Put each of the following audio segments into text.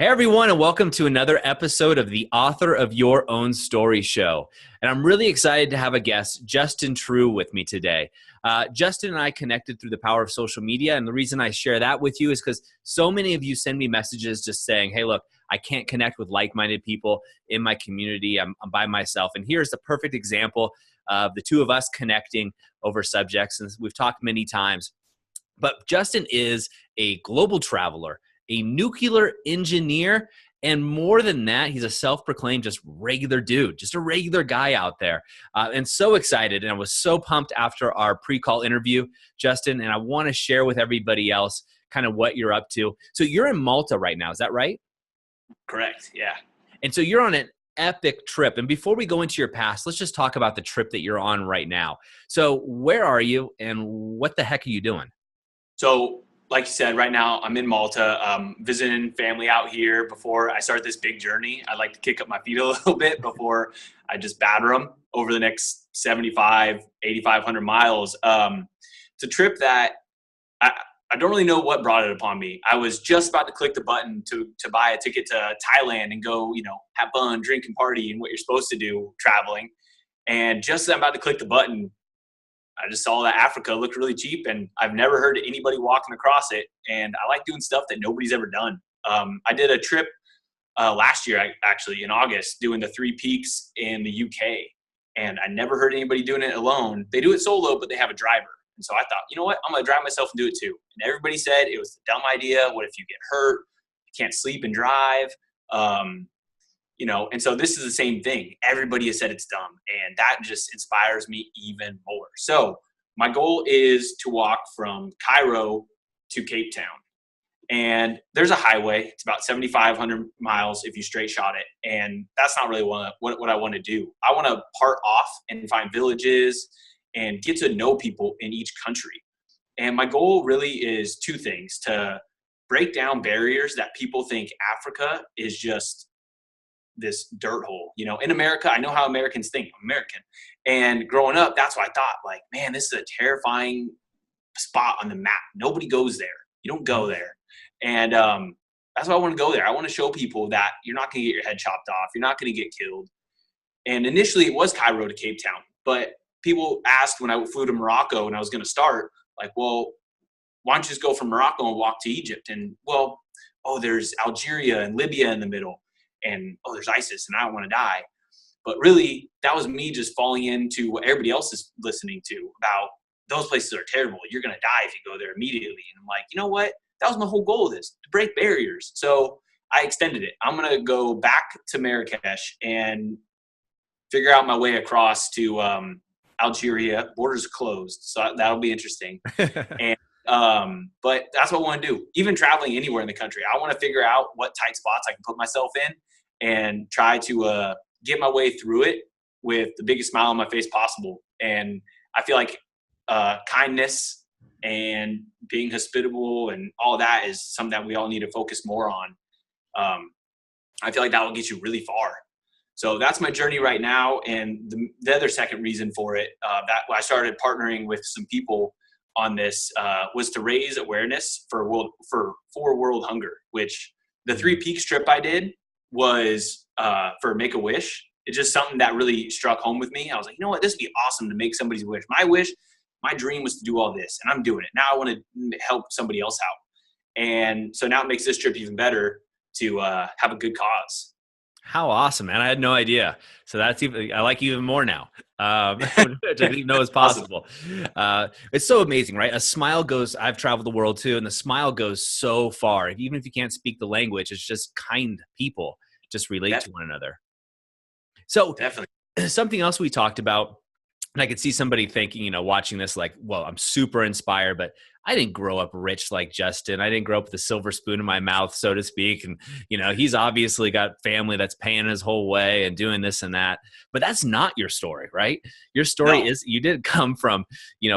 Hey everyone, and welcome to another episode of the Author of Your Own Story show. And I'm really excited to have a guest, Justin True, with me today. Justin and I connected through the power of social media, and the reason I share that with you is because so many of you send me messages just saying, hey, look, I can't connect with like-minded people in my community. I'm by myself. And here's the perfect example of the two of us connecting over subjects, and we've talked many times. But Justin is a global traveler, a nuclear engineer, and more than that, he's a self-proclaimed just regular dude, just a regular guy out there. And so excited, and I was so pumped after our pre-call interview, Justin, and I want to share with everybody else kind of what you're up to. So you're in Malta right now, is that right? Correct, yeah. And so you're on an epic trip. And before we go into your past, let's just talk about the trip that you're on right now. So where are you, and what the heck are you doing? So, like you said, right now I'm in Malta, visiting family out here. Before I start this big journey, I'd like to kick up my feet a little bit before I just batter them over the next 8,500 miles. It's a trip that I don't really know what brought it upon me. I was just about to click the button to buy a ticket to Thailand and go, have fun, drink and party and what you're supposed to do traveling. And just as I'm about to click the button, I just saw that Africa looked really cheap, and I've never heard of anybody walking across it. And I like doing stuff that nobody's ever done. I did a trip last year, actually in August, doing the 3 peaks in the UK, and I never heard anybody doing it alone. They do it solo, but they have a driver. And so I thought, you know what, I'm going to drive myself and do it too. And everybody said it was a dumb idea. What if you get hurt? You can't sleep and drive. And so this is the same thing. Everybody has said it's dumb, and that just inspires me even more. So my goal is to walk from Cairo to Cape Town. And there's a highway. It's about 7,500 miles if you straight shot it. And that's not really what I want to do. I want to part off and find villages and get to know people in each country. And my goal really is 2 things: to break down barriers that people think Africa is just this dirt hole. In America, I know how Americans think. I'm American. And growing up, that's what I thought, like, man, this is a terrifying spot on the map. Nobody goes there. You don't go there. And that's why I want to go there. I want to show people that you're not going to get your head chopped off. You're not going to get killed. And initially it was Cairo to Cape Town, but people asked when I flew to Morocco and I was going to start, like, well, why don't you just go from Morocco and walk to Egypt? And there's Algeria and Libya in the middle. And, there's ISIS and I don't want to die. But really, that was me just falling into what everybody else is listening to about those places are terrible. You're going to die if you go there immediately. And I'm like, you know what? That was my whole goal of this, to break barriers. So I extended it. I'm going to go back to Marrakesh and figure out my way across to Algeria. Borders closed, so that'll be interesting. And but that's what I want to do. Even traveling anywhere in the country, I want to figure out what tight spots I can put myself in and try to get my way through it with the biggest smile on my face possible. And I feel like kindness and being hospitable and all that is something that we all need to focus more on. I feel like that will get you really far. So that's my journey right now. And the other second reason for it, that I started partnering with some people on this was to raise awareness for world hunger, which the 3 peaks trip I did was for Make-A-Wish. It's just something that really struck home with me. I was like, you know what, this would be awesome to make somebody's wish. My dream was to do all this, and I'm doing it. Now I want to help somebody else out. And so now it makes this trip even better to have a good cause. How awesome, man. I had no idea. So I like you even more now. I didn't know it's possible. It's so amazing, right? I've traveled the world too, and the smile goes so far. Even if you can't speak the language, it's just kind people just relate to one another. So Definitely. Something else we talked about, and I could see somebody thinking, watching this like, well, I'm super inspired, but I didn't grow up rich like Justin. I didn't grow up with a silver spoon in my mouth, so to speak. And, he's obviously got family that's paying his whole way and doing this and that. But that's not your story, right? Your story is you did come from,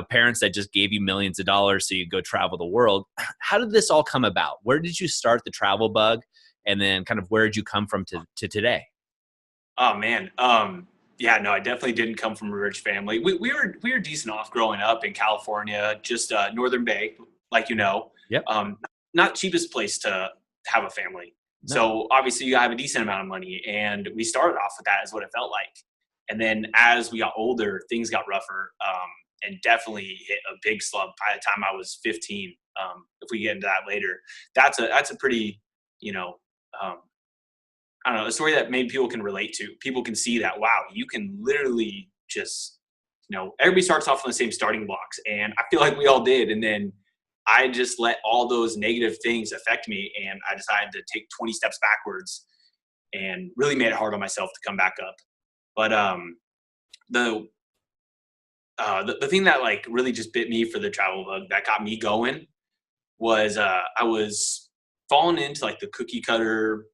parents that just gave you millions of dollars so you go travel the world. How did this all come about? Where did you start the travel bug? And then kind of where did you come from to today? Oh, man. Yeah, no, I definitely didn't come from a rich family. We were decent off growing up in California, just Northern Bay, like Yep. Not cheapest place to have a family, No. So obviously you have a decent amount of money, and we started off with that is what it felt like. And then as we got older, things got rougher, and definitely hit a big slump by the time I was 15. If we get into that later, that's a pretty, you know, um, I don't know, a story that maybe people can relate to. People can see that, wow, you can literally just, everybody starts off on the same starting blocks. And I feel like we all did. And then I just let all those negative things affect me. And I decided to take 20 steps backwards and really made it hard on myself to come back up. But the thing that like really just bit me for the travel bug that got me going was I was falling into like the cookie cutter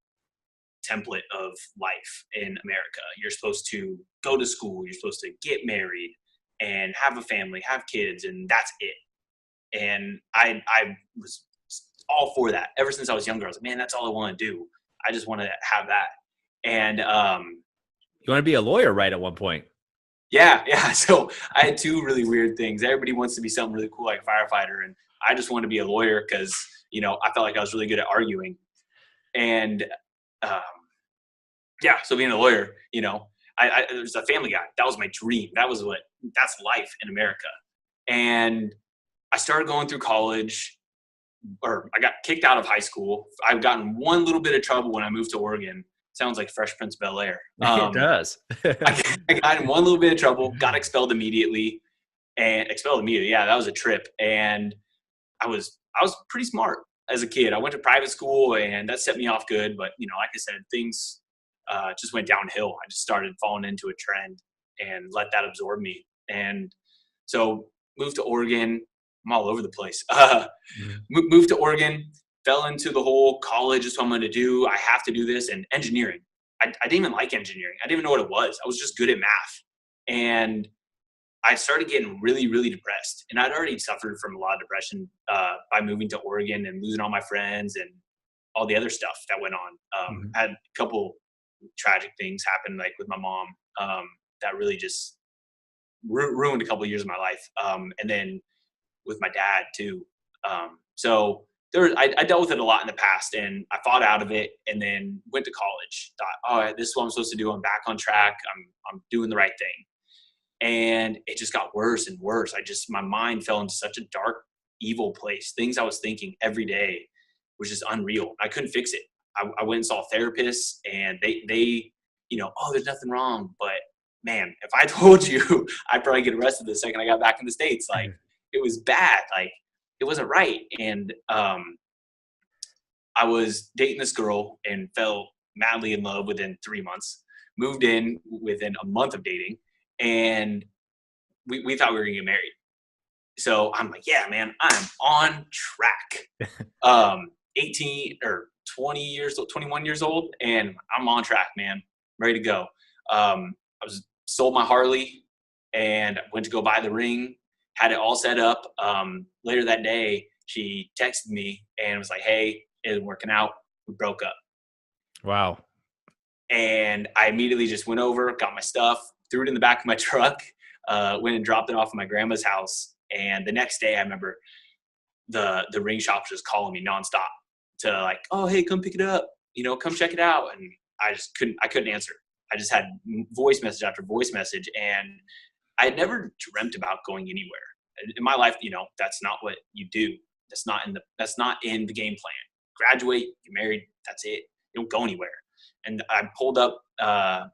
template of life in America. You're supposed to go to school, you're supposed to get married and have a family, have kids, and that's it. And I was all for that. Ever since I was younger, I was like, man, that's all I want to do. I just want to have that. And You want to be a lawyer, right, at one point? yeah. So I had two really weird things. Everybody wants to be something really cool like a firefighter, and I just wanted to be a lawyer because, I felt like I was really good at arguing. And um, yeah, so being a lawyer, I was a family guy. That was my dream. That's life in America. And I started going through college, or I got kicked out of high school. I've gotten one little bit of trouble when I moved to Oregon. Sounds like Fresh Prince of Bel-Air. It does. I got in one little bit of trouble, got expelled immediately. Yeah, that was a trip. And I was pretty smart as a kid. I went to private school, and that set me off good. But, like I said, things just went downhill. I just started falling into a trend and let that absorb me. And so moved to Oregon. I'm all over the place. Moved to Oregon, fell into the whole college is what I'm going to do. I have to do this. And engineering. I didn't even like engineering. I didn't even know what it was. I was just good at math. And I started getting really, really depressed. And I'd already suffered from a lot of depression by moving to Oregon and losing all my friends and all the other stuff that went on. I had a couple tragic things happen, like with my mom, that really just ruined a couple of years of my life. And then with my dad too. So I dealt with it a lot in the past, and I fought out of it, and then went to college. Thought, oh, this is what I'm supposed to do. I'm back on track. I'm doing the right thing. And it just got worse and worse. My mind fell into such a dark, evil place. Things I was thinking every day was just unreal. I couldn't fix it. I went and saw therapists, and they, oh, there's nothing wrong. But man, if I told you, I'd probably get arrested the second I got back in the States. Like, it was bad. Like, it wasn't right. And I was dating this girl and fell madly in love within 3 months. Moved in within a month of dating, and we thought we were gonna get married. So I'm like, yeah, man, I'm on track. 18 or 21 years old, and I'm on track, man. Ready to go. I sold my Harley and went to go buy the ring, had it all set up. Later that day, she texted me and was like, hey, it isn't working out. We broke up. Wow. And I immediately just went over, got my stuff, threw it in the back of my truck, went and dropped it off at my grandma's house. And the next day, I remember the ring shop was just calling me nonstop to like, oh, hey, come pick it up, come check it out. And I just couldn't answer. I just had voice message after voice message. And I had never dreamt about going anywhere in my life. That's not what you do. That's not in the game plan. Graduate, you're married, that's it. You don't go anywhere. And I pulled up a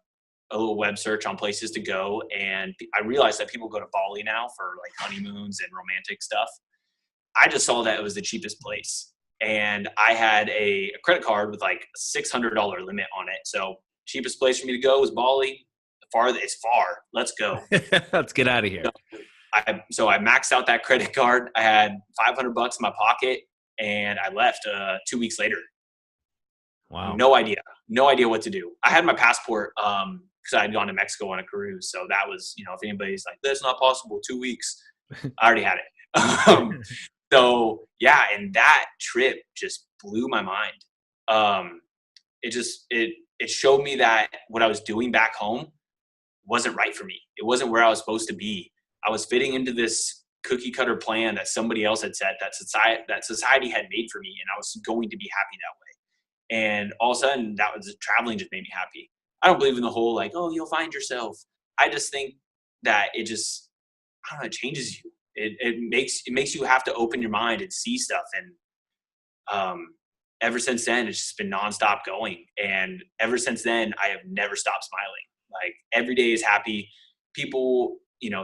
little web search on places to go, and I realized that people go to Bali now for like honeymoons and romantic stuff. I just saw that it was the cheapest place, and I had a credit card with like a $600 limit on it. So cheapest place for me to go was Bali. It's far. Let's go. Let's get out of here. So I maxed out that credit card. I had $500 in my pocket, and I left 2 weeks later. Wow. No idea what to do. I had my passport because I had gone to Mexico on a cruise. So that was, if anybody's like, that's not possible, 2 weeks, I already had it. So yeah, and that trip just blew my mind. It showed me that what I was doing back home wasn't right for me. It wasn't where I was supposed to be. I was fitting into this cookie cutter plan that somebody else had set, that society had made for me, and I was going to be happy that way. And all of a sudden traveling just made me happy. I don't believe in the whole like, oh, you'll find yourself. I just think that I don't know, it changes you. It makes you have to open your mind and see stuff. And ever since then, it's just been nonstop going. And ever since then, I have never stopped smiling. Like every day is happy. People,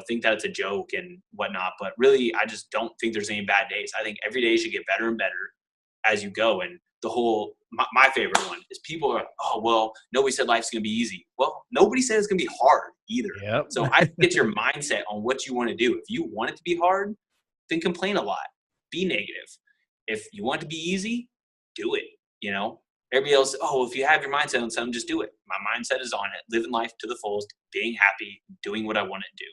think that it's a joke and whatnot, but really, I just don't think there's any bad days. I think every day should get better and better as you go. And my favorite one is people are like, oh, well, nobody said life's going to be easy. Well, nobody said it's going to be hard either. Yep. So I think it's your mindset on what you want to do. If you want it to be hard, then complain a lot, be negative. If you want it to be easy, do it. Everybody else, oh, if you have your mindset on something, just do it. My mindset is on it, living life to the fullest, being happy, doing what I want to do.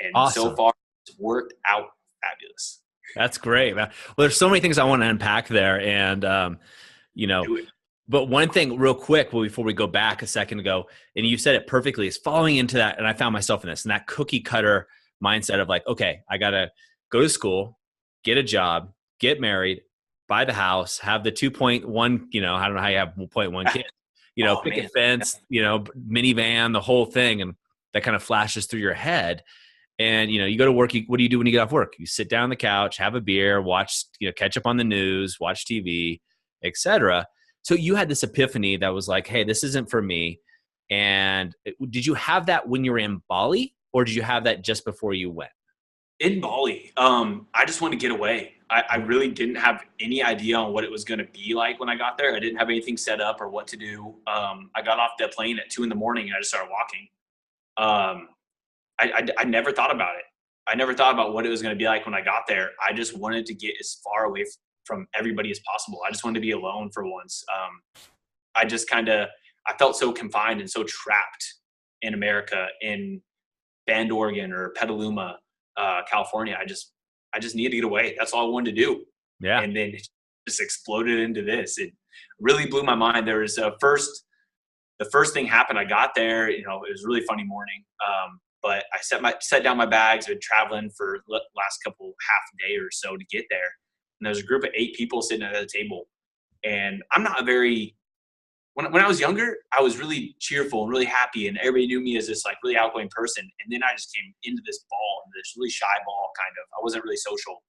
And Awesome. so far, it's worked out fabulous. That's great, man. Well, there's so many things I want to unpack there. And, Do it. but one thing real quick, before we go back a second ago, and you said it perfectly, is following into that. And I found myself in this, and that cookie cutter mindset of like, okay, I got to go to school, get a job, get married, buy the house, have the 2.1, I don't know how you have 1.1 kids, picket fence, minivan, the whole thing. And that kind of flashes through your head. And, you go to work. What do you do when you get off work? You sit down on the couch, have a beer, watch, catch up on the news, watch TV, etc. So you had this epiphany that was like, hey, this isn't for me. And did you have that when you were in Bali, or did you have that just before you went? In Bali, I just wanted to get away. I really didn't have any idea on what it was going to be like when I got there. I didn't have anything set up or what to do. I got off the plane at 2 a.m. and I just started walking. I never thought about it. I never thought about what it was going to be like when I got there. I just wanted to get as far away from everybody as possible. I just wanted to be alone for once. I felt so confined and so trapped in America, in Bend, Oregon, or Petaluma, California. I just needed to get away. That's all I wanted to do. Yeah. And then it just exploded into this. It really blew my mind. There was the first thing happened. I got there, it was a really funny morning. But I set down my bags. I'd been traveling for the last couple half a day or so to get there. And there was a group of 8 people sitting at the table. And I'm not when I was younger, I was really cheerful and really happy. And everybody knew me as this like really outgoing person. And then I just came into this really shy ball kind of. I wasn't really social.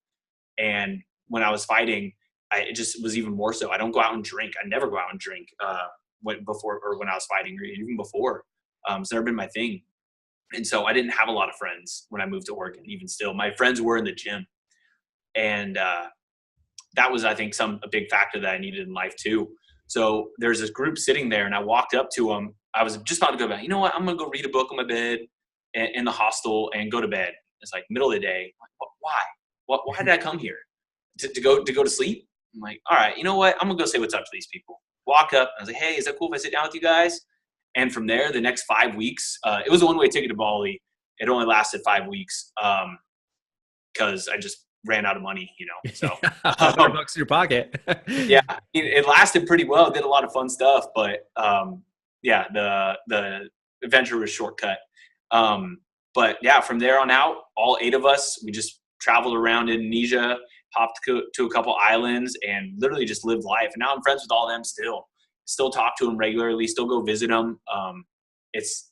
And when I was fighting, it just was even more so. I don't go out and drink. I never go out and drink when I was fighting, or even before. It's never been my thing. And so I didn't have a lot of friends when I moved to Oregon. Even still, my friends were in the gym. And that was, I think, a big factor that I needed in life too. So there's this group sitting there, and I walked up to them. I was just about to go back. You know what? I'm going to go read a book on my bed in the hostel and go to bed. It's like middle of the day. Like, why? Why did I come here? To go to sleep? I'm like, all right, you know what? I'm going to go say what's up to these people. Walk up. I was like, hey, is that cool if I sit down with you guys? And from there, the next 5 weeks, it was a one-way ticket to Bali. It only lasted 5 weeks because I just ran out of money, So $100 in your pocket. Yeah, it lasted pretty well. Did a lot of fun stuff, but the adventure was shortcut. But yeah, from there on out, all 8 of us, we just traveled around Indonesia, hopped to a couple islands, and literally just lived life. And now I'm friends with all of them still talk to them regularly, still go visit them. It's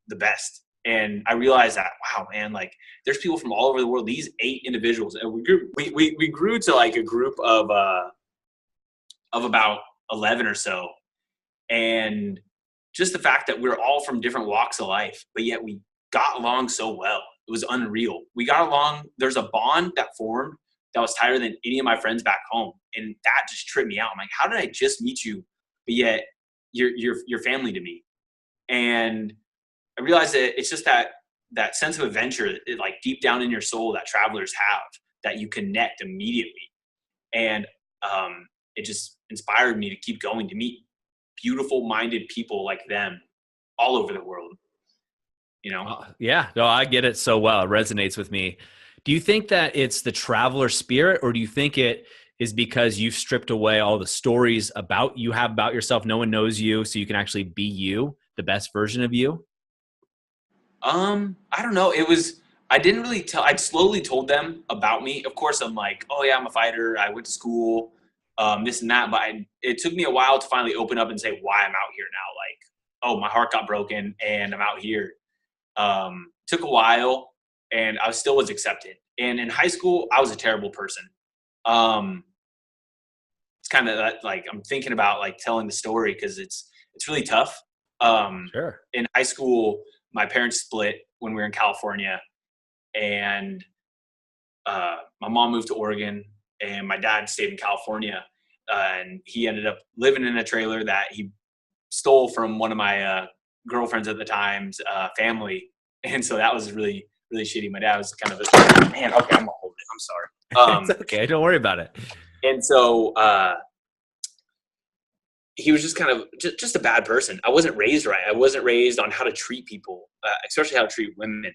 the best. And I realized that, wow, man, like there's people from all over the world, these 8 individuals, and we grew to like a group of about 11 or so. And just the fact that we're all from different walks of life, but yet we got along so well. It was unreal. We got along. There's a bond that formed that was tighter than any of my friends back home. And that just tripped me out. I'm like, how did I just meet you, but yet you're family to me? And I realized that it's just that sense of adventure, like deep down in your soul, that travelers have, that you connect immediately. And it just inspired me to keep going, to meet beautiful minded people like them all over the world. Yeah, no, I get it so well. It resonates with me. Do you think that it's the traveler spirit, or do you think it is because you've stripped away all the stories about yourself? No one knows you, so you can actually be you, the best version of you? I don't know. I didn't really I slowly told them about me. Of course, I'm like, oh yeah, I'm a fighter. I went to school. this and that. But it took me a while to finally open up and say why I'm out here now. Like, oh, my heart got broken and I'm out here. Took a while, and I still was accepted. And in high school, I was a terrible person. It's kind of like I'm thinking about like telling the story because it's really tough. Sure. In high school, my parents split when we were in California, and my mom moved to Oregon, and my dad stayed in California. And he ended up living in a trailer that he stole from one of my girlfriends at the time's family. And so that was really, really shitty. My dad was kind of a man. Okay, I'm gonna hold it. I'm sorry. It's okay. Don't worry about it. And so he was just kind of just a bad person. I wasn't raised right. I wasn't raised on how to treat people, especially how to treat women.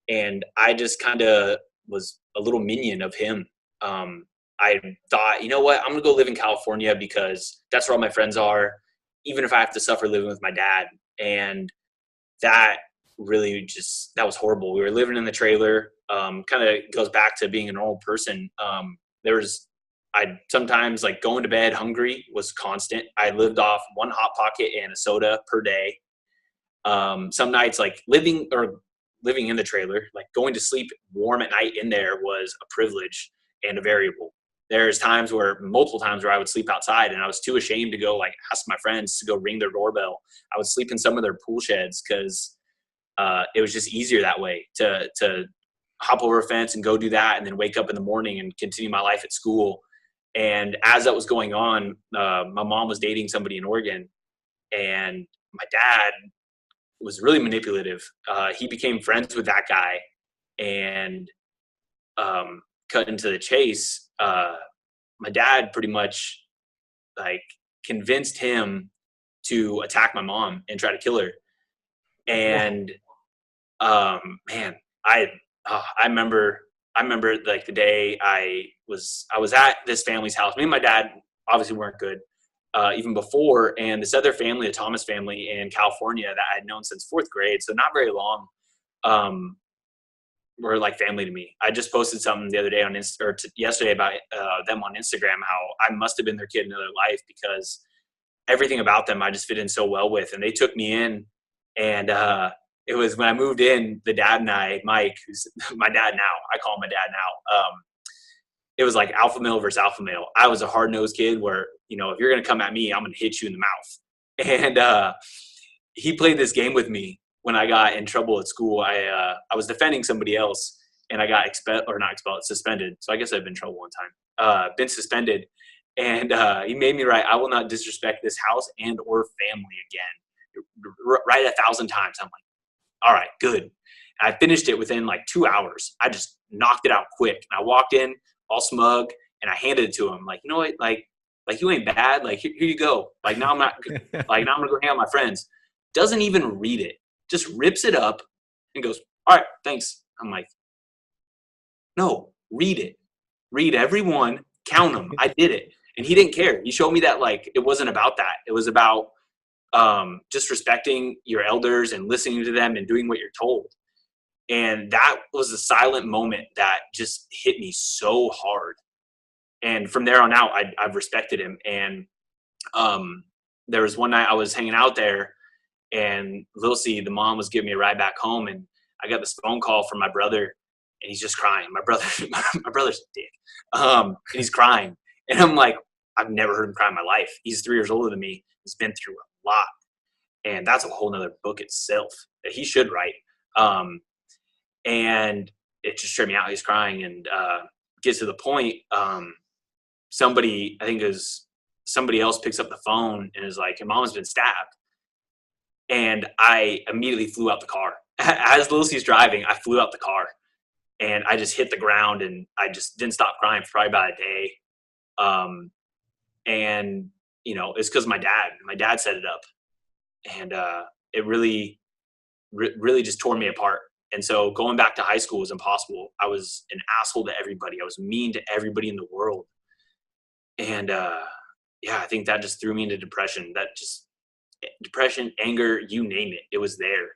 And I just kind of was a little minion of him. I thought, you know what, I'm gonna go live in California because that's where all my friends are, even if I have to suffer living with my dad. And that really that was horrible. We were living in the trailer. Kind of goes back to being a normal person. I sometimes like going to bed hungry was constant. I lived off one Hot Pocket and a soda per day. Some nights like living in the trailer, like going to sleep warm at night in there was a privilege and a variable. There's multiple times where I would sleep outside and I was too ashamed to go like ask my friends to go ring their doorbell. I would sleep in some of their pool sheds because it was just easier that way to hop over a fence and go do that and then wake up in the morning and continue my life at school. And as that was going on, my mom was dating somebody in Oregon, and my dad was really manipulative. He became friends with that guy, and cut into the chase. My dad pretty much like convinced him to attack my mom and try to kill her. And man, I remember like the day I was at this family's house. Me and my dad obviously weren't good even before, and this other family, a Thomas family in California that I had known since fourth grade, so not very long, were like family to me. I just posted something the other day yesterday about them on Instagram, how I must have been their kid in another life because everything about them I just fit in so well with, and they took me in. And it was when I moved in, the dad and I, Mike, who's my dad now, I call him my dad now. It was like alpha male versus alpha male. I was a hard-nosed kid where, if you're going to come at me, I'm going to hit you in the mouth. And he played this game with me when I got in trouble at school. I was defending somebody else, and I got suspended. So I guess I've been in trouble one time. Been suspended. And he made me write, "I will not disrespect this house and or family again." Write 1,000 times. I'm like, all right, good. And I finished it within like 2 hours. I just knocked it out quick. And I walked in all smug and I handed it to him. Like, you know what? Like you ain't bad. Like, here you go. Like now I'm not like now I'm gonna go hang out with my friends. Doesn't even read it. Just rips it up and goes, all right, thanks. I'm like, no, read it. Read every one, count them. I did it. And he didn't care. He showed me that like it wasn't about that. It was about just respecting your elders and listening to them and doing what you're told. And that was a silent moment that just hit me so hard. And from there on out, I've respected him. And there was one night I was hanging out there, and Lilsey, the mom, was giving me a ride back home, and I got this phone call from my brother, and he's just crying. My brother's a dick, and he's crying, and I'm like, I've never heard him cry in my life. He's 3 years older than me. He's been through a lot, and that's a whole nother book itself that he should write. And it just tripped me out. He's crying, and gets to the point. Somebody, I think it was somebody else, picks up the phone and is like, "Your mom's been stabbed." And I immediately flew out the car. As Lucy's driving, I flew out the car, and I just hit the ground, and I just didn't stop crying for probably about a day. And it's because my dad set it up, and it really just tore me apart. And so going back to high school was impossible. I was an asshole to everybody. I was mean to everybody in the world. And I think that just threw me into depression. Depression, anger, you name it, it was there.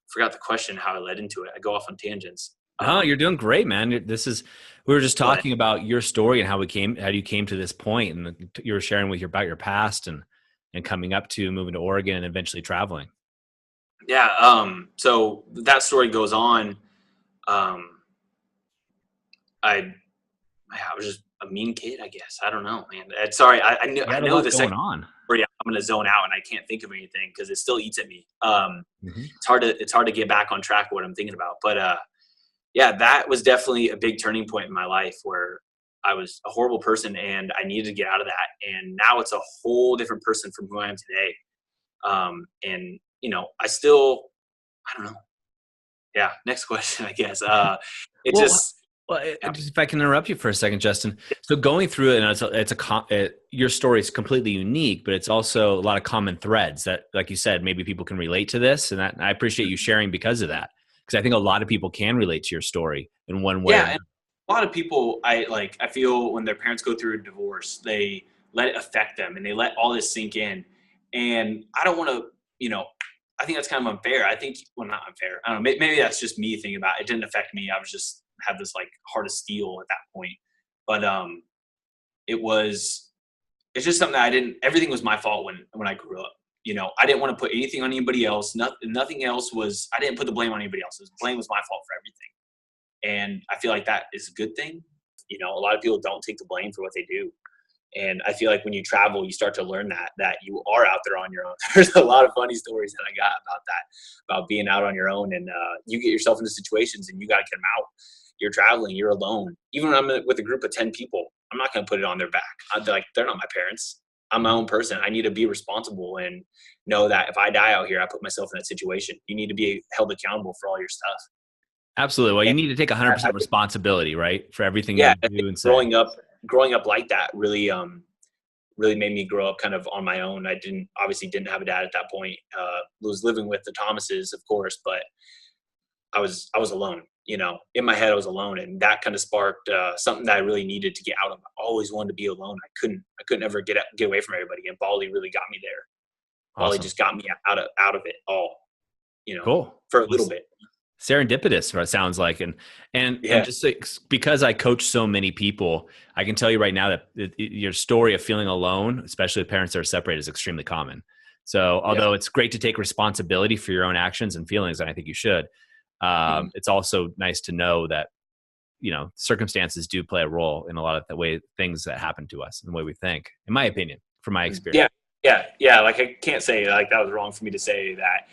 Forgot the question, how I led into it. I go off on tangents. No, you're doing great, man. We were just But talking about your story and how you came to this point, and you were sharing about your past and coming up to moving to Oregon and eventually traveling. yeah, so that story goes on. Um, I I was just a mean kid, I guess. I don't know, man. Sorry, You I had a know lot the going second on. story. I'm gonna zone out and I can't think of anything because it still eats at me. Hmm. It's hard to get back on track with what I'm thinking about. But yeah, that was definitely a big turning point in my life where I was a horrible person and I needed to get out of that. And now it's a whole different person from who I am today. And I still, I don't know. Yeah. Next question, I guess. It Well, just, yeah, just if I can interrupt you for a second, Justin. So going through it, and your story is completely unique, but it's also a lot of common threads that, like you said, maybe people can relate to this, and I appreciate you sharing because of that, because I think a lot of people can relate to your story in one way or yeah. another. And a lot of people, I feel when their parents go through a divorce, they let it affect them and they let all this sink in. And I don't want to, I think that's kind of unfair. I think, well, not unfair. I don't know. Maybe that's just me thinking about it. It didn't affect me. I was just had this like heart of steel at that point. But it was, it's just something that everything was my fault when I grew up. I didn't want to put anything on anybody else. Nothing else was, I didn't put the blame on anybody else. The blame was my fault for everything. And I feel like that is a good thing. A lot of people don't take the blame for what they do. And I feel like when you travel, you start to learn that you are out there on your own. There's a lot of funny stories that I got about that, about being out on your own, and you get yourself into situations and you got to get them out. You're traveling, you're alone. Even when I'm with a group of 10 people, I'm not going to put it on their back. They're not my parents. I'm my own person. I need to be responsible and know that if I die out here, I put myself in that situation. You need to be held accountable for all your stuff. Absolutely. Well, you And need to take I 100% responsibility, right, for everything yeah, you I do think and say. growing up like that really made me grow up kind of on my own. I didn't have a dad at that point. Was living with the Thomases, of course, but I was alone. In my head, I was alone, and that kind of sparked something that I really needed to get out of. I always wanted to be alone. I couldn't ever get away from everybody, and Bali really got me there. Bali Awesome. just got me out of it all. Cool. For a Well, little bit. serendipitous, what it sounds like. And Yeah. just like, because I coach so many people, I can tell you right now that your story of feeling alone, especially with parents that are separated, is extremely common. So Yeah. although it's great to take responsibility for your own actions and feelings, and I think you should, Mhm. it's also nice to know that circumstances do play a role in a lot of the way things that happen to us and the way we think, in my opinion, from my experience. Yeah, yeah. Like I can't say like that was wrong for me to say that.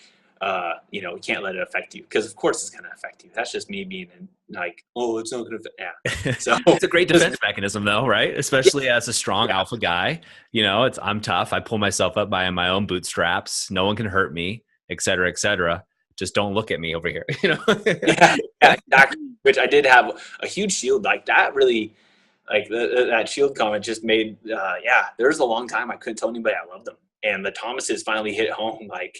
You can't let it affect you because of course it's gonna affect you. That's just me being like, oh, it's not gonna affect. Yeah. So It's a great just defense mechanism though, right? yeah, Especially as a strong yeah, alpha guy. I'm tough. I pull myself up by my own bootstraps. No one can hurt me, et cetera, et cetera. Just don't look at me over here. yeah, yeah, exactly. Which I did have a huge shield like that. Really, like that shield comment just made. Yeah, there was a long time I couldn't tell anybody I loved them, and the Thomases finally hit home. Like,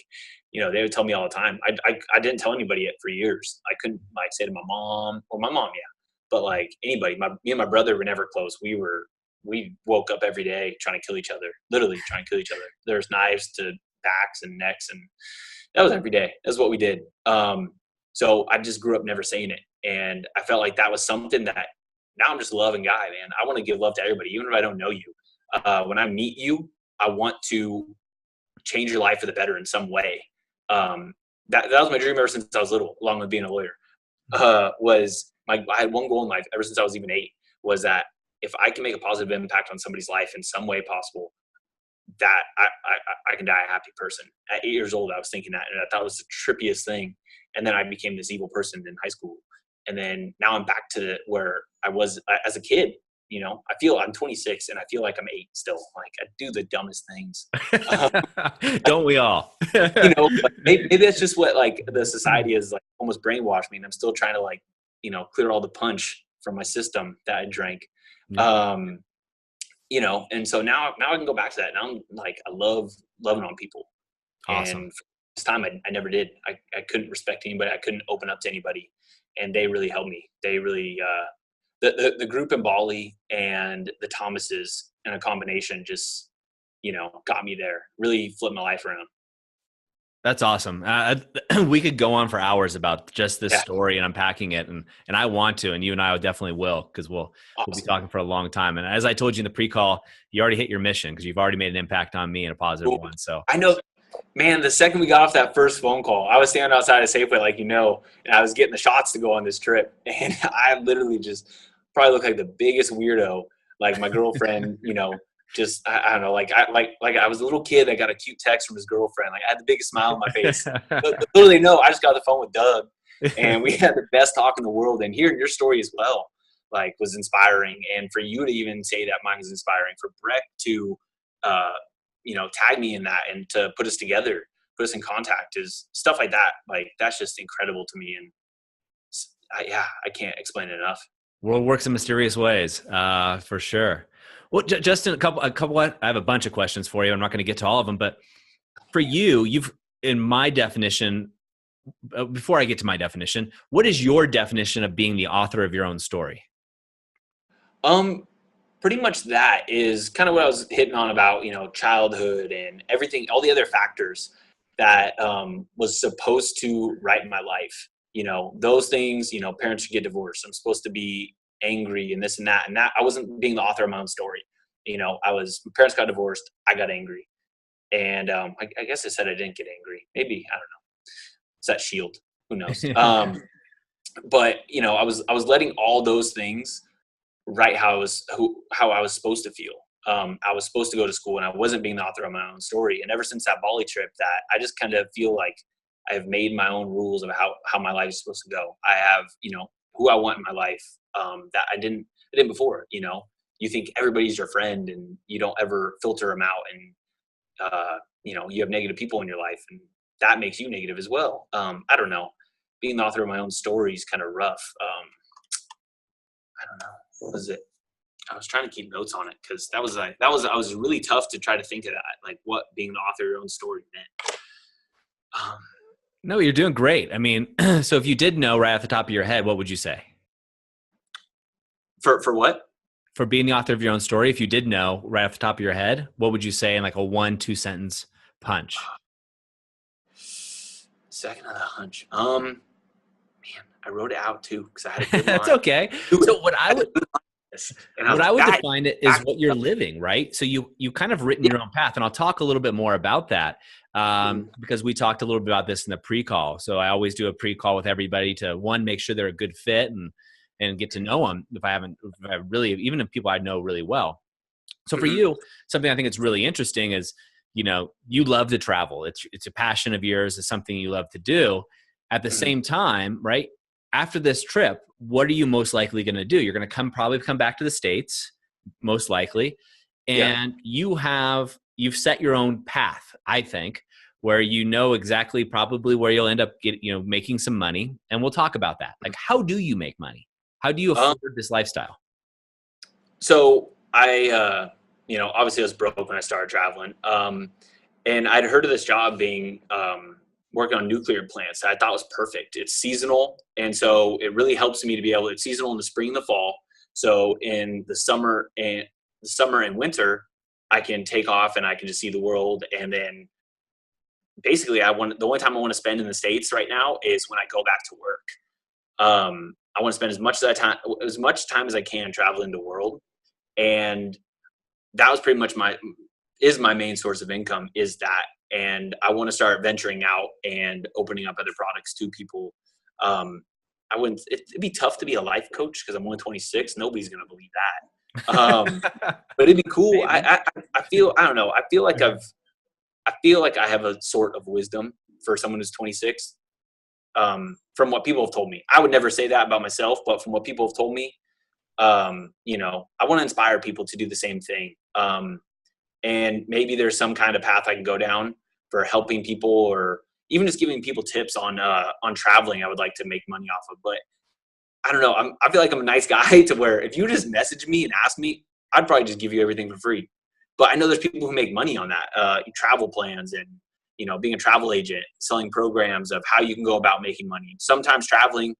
they would tell me all the time. I didn't tell anybody it for years. I couldn't like say to my mom or my mom, yeah, but like anybody. Me and my brother were never close. We woke up every day trying to kill each other, literally trying to kill each other. There's knives to backs and necks, and that was every day. That's what we did. So I just grew up never saying it, and I felt like that was something that now I'm just a loving guy, man. I want to give love to everybody, even if I don't know you. When I meet you, I want to change your life for the better in some way. That was my dream ever since I was little, along with being a lawyer. I had one goal in life ever since I was even 8, was that if I can make a positive impact on somebody's life in some way possible, that I can die a happy person. At 8 years old, I was thinking that, and I thought it was the trippiest thing. And then I became this evil person in high school. And then now I'm back to where I was as a kid. I feel I'm 26 and I feel like I'm 8 still. Like I do the dumbest things. Uh, Don't we all? but maybe that's just what like the society is like almost brainwashed me, and I'm still trying to like clear all the punch from my system that I drank. Yeah. Um, and so now I can go back to that. Now I'm like, I love loving on people. Awesome. And for this time I never did. I couldn't respect anybody. I couldn't open up to anybody. And they really helped me. They really, the group in Bali and the Thomases in a combination just, got me there, really flipped my life around. That's awesome. We could go on for hours about just this Yeah, story and unpacking it, and I want to, and you and I definitely will, because we'll be awesome. talking for a long time. And as I told you in the pre-call, you already hit your mission because you've already made an impact on me in a positive Cool. one. So I know, man, the second we got off that first phone call, I was standing outside of Safeway, like, and I was getting the shots to go on this trip. And I literally just probably looked like the biggest weirdo. Like my girlfriend, just, I don't know, like I was a little kid that got a cute text from his girlfriend. Like I had the biggest smile on my face. But literally, no, I just got the phone with Doug and we had the best talk in the world. And hearing your story as well, like, was inspiring. And for you to even say that mine was inspiring, for Breck to, uh, tag me in that and to put us together, put us in contact, is stuff like that. Like, that's just incredible to me. And I can't explain it enough. world works in mysterious ways, for sure. Well, Justin, I have a bunch of questions for you. I'm not going to get to all of them, but for you, in my definition, before I get to my definition, what is your definition of being the author of your own story? Pretty much that is kind of what I was hitting on about, childhood and everything, all the other factors that was supposed to write my life. Those things, parents should get divorced. I'm supposed to be angry and this and that. And that, I wasn't being the author of my own story. My parents got divorced. I got angry. And I guess I said I didn't get angry. Maybe, I don't know. It's that shield. Who knows? But I was letting all those things write how I was supposed to feel. I was supposed to go to school, and I wasn't being the author of my own story. And ever since that Bali trip, that I just kind of feel like I've made my own rules of how my life is supposed to go. I have, who I want in my life, that I didn't before. You think everybody's your friend, and you don't ever filter them out, and you have negative people in your life, and that makes you negative as well. I don't know. Being the author of my own story is kind of rough. I don't know. What was it? I was trying to keep notes on it because I was really tough to try to think of that, like what being the author of your own story meant. No, you're doing great. I mean, so if you did know right off the top of your head, what would you say? For what? For being the author of your own story, if you did know right off the top of your head, what would you say in like a 1-2 sentence punch? Second of the hunch. Man, I wrote it out too because I had a good line. That's okay. So what I would define it is that- what you're living, right? So you kind of written your own path, and I'll talk a little bit more about that because we talked a little bit about this in the pre-call. So I always do a pre-call with everybody to make sure they're a good fit and get to know them even if people I know really well. So for you, something I think it's really interesting is, you love to travel. It's a passion of yours. It's something you love to do. At the same time, right? After this trip, what are you most likely going to do? You're going to probably come back to the States, most likely. And you've set your own path, I think, where you know exactly probably where you'll end up making some money. And we'll talk about that. Like, how do you make money? How do you afford this lifestyle? So I, obviously I was broke when I started traveling. And I'd heard of this job being working on nuclear plants that I thought was perfect. It's seasonal. And so it really helps me to be it's seasonal in the spring and the fall. So in the summer and winter, I can take off and I can just see the world. And then basically the only time I want to spend in the States right now is when I go back to work. I want to spend as much time as I can traveling the world. And that was pretty much my main source of income, is that. And I want to start venturing out and opening up other products to people. It'd be tough to be a life coach because I'm only 26. Nobody's going to believe that. But it'd be cool. I feel, I don't know. I feel like I have a sort of wisdom for someone who's 26. From what people have told me. I would never say that about myself, but from what people have told me, I want to inspire people to do the same thing. And maybe there's some kind of path I can go down for helping people, or even just giving people tips on traveling. I would like to make money off of, but I don't know. I feel like I'm a nice guy to where if you just message me and ask me, I'd probably just give you everything for free. But I know there's people who make money on that, travel plans and, being a travel agent, selling programs of how you can go about making money. Sometimes traveling,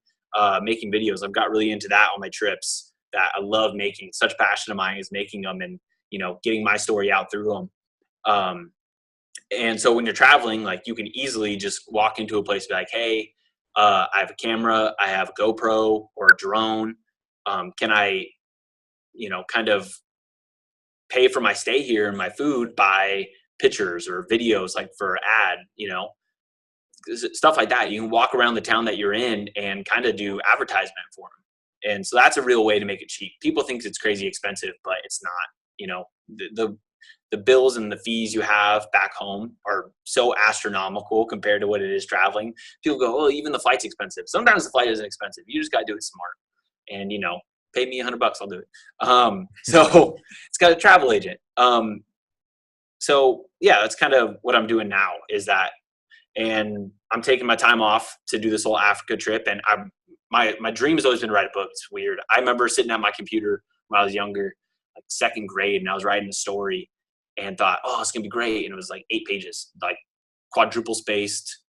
making videos. I've got really into that on my trips that I love making. Such passion of mine is making them and, getting my story out through them. And so when you're traveling, like you can easily just walk into a place and be like, hey, I have a camera, I have a GoPro or a drone. Can I, kind of pay for my stay here and my food by pictures or videos, like for ad, stuff like that. You can walk around the town that you're in and kind of do advertisement for them. And so that's a real way to make it cheap. People think it's crazy expensive, but it's not. The bills and the fees you have back home are so astronomical compared to what it is traveling. People go, oh, even the flight's expensive. Sometimes the flight isn't expensive. You just got to do it smart. And, pay me $100, I'll do it. So it's got a travel agent. So yeah, that's kind of what I'm doing now is that, and I'm taking my time off to do this whole Africa trip. And my dream has always been to write a book. It's weird. I remember sitting at my computer when I was younger, like second grade, and I was writing a story and thought, oh, it's going to be great. And it was like 8 pages, like quadruple spaced,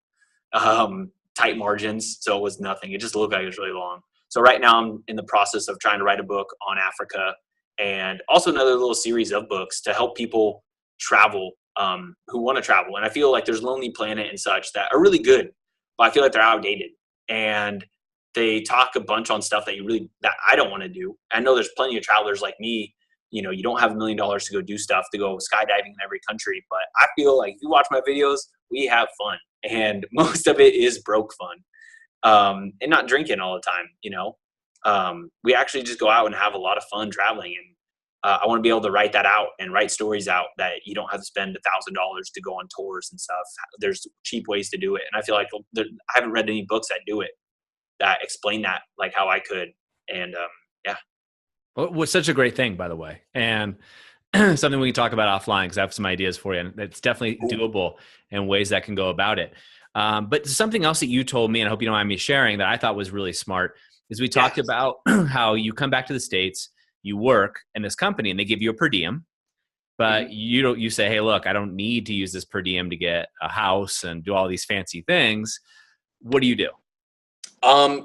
tight margins. So it was nothing. It just looked like it was really long. So right now I'm in the process of trying to write a book on Africa and also another little series of books to help people travel, who want to travel. And I feel like there's Lonely Planet and such that are really good, but I feel like they're outdated and they talk a bunch on stuff that I don't want to do. I know there's plenty of travelers like me. You don't have $1 million to go do stuff, to go skydiving in every country. But I feel like if you watch my videos, we have fun. And most of it is broke fun. And not drinking all the time, we actually just go out and have a lot of fun traveling. And I want to be able to write that out and write stories out that you don't have to spend $1,000 to go on tours and stuff. There's cheap ways to do it. And I feel like I haven't read any books that do it, that explain that like how I could. And yeah. Well, it was such a great thing, by the way. And something we can talk about offline because I have some ideas for you. And it's definitely doable and ways that can go about it. But something else that you told me, and I hope you don't mind me sharing, that I thought was really smart, is we talked about how you come back to the States, you work in this company, and they give you a per diem. But you say, hey, look, I don't need to use this per diem to get a house and do all these fancy things. What do you do?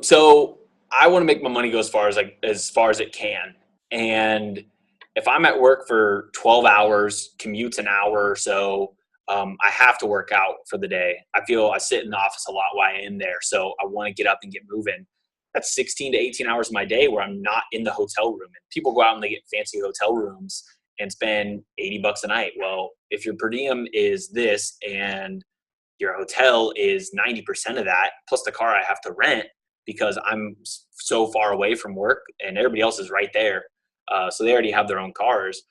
So I want to make my money go as far as it can. And if I'm at work for 12 hours, commutes an hour or so, I have to work out for the day. I feel I sit in the office a lot while I am there. So I want to get up and get moving. That's 16 to 18 hours of my day where I'm not in the hotel room. And people go out and they get fancy hotel rooms and spend $80 a night. Well, if your per diem is this and your hotel is 90% of that, plus the car I have to rent because I'm so far away from work and everybody else is right there. So they already have their own cars,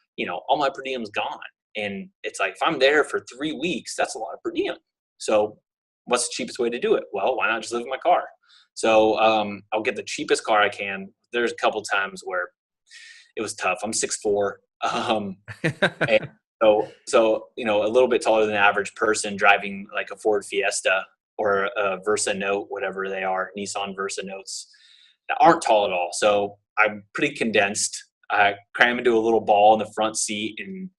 all my per diem's gone. And it's like, if I'm there for 3 weeks, that's a lot of per diem. So what's the cheapest way to do it? Well, why not just live in my car? So I'll get the cheapest car I can. There's a couple times where it was tough. I'm 6'4". And so a little bit taller than the average person driving like a Ford Fiesta or a Versa Note, whatever they are, Nissan Versa Notes that aren't tall at all. So I'm pretty condensed. I cram into a little ball in the front seat and